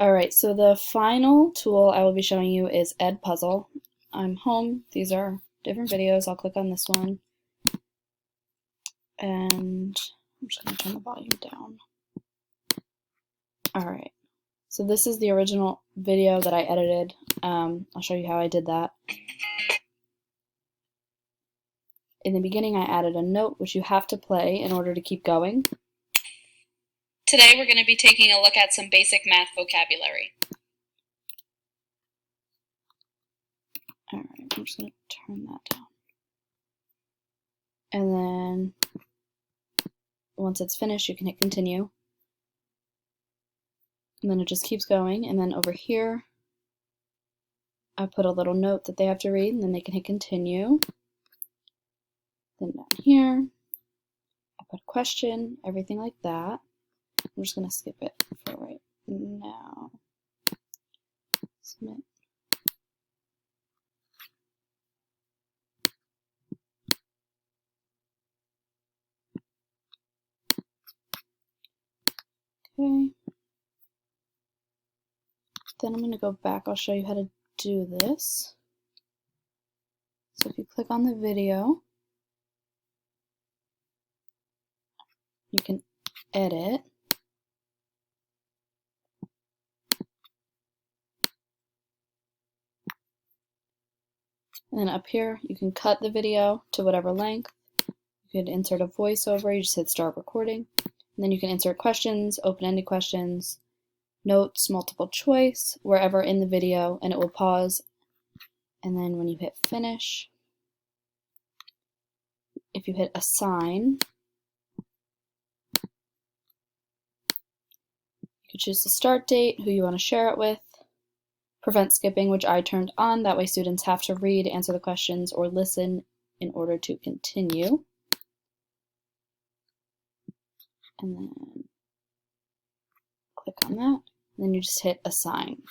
Alright, so the final tool I will be showing you is Edpuzzle. I'm home. These are different videos. I'll click on this one. And I'm just going to turn the volume down. Alright, so this is the original video that I edited. I'll show you how I did that. In the beginning I added a note which you have to play in order to keep going. Today we're going to be taking a look at some basic math vocabulary. Alright, I'm just going to turn that down. And then once it's finished you can hit continue. And then it just keeps going, and then over here I put a little note that they have to read, and then they can hit continue. Then down here I put a question, everything like that. I'm just going to skip it for right now. Submit. Okay. Then I'm going to go back. I'll show you how to do this. So if you click on the video, you can edit. And then up here, you can cut the video to whatever length. You could insert a voiceover. You just hit start recording. And then you can insert questions, open-ended questions, notes, multiple choice, wherever in the video, and it will pause. And then when you hit finish, if you hit assign, you could choose the start date, who you want to share it with, prevent skipping, which I turned on, that way students have to read, answer the questions, or listen in order to continue. And then click on that, and then you just hit assign.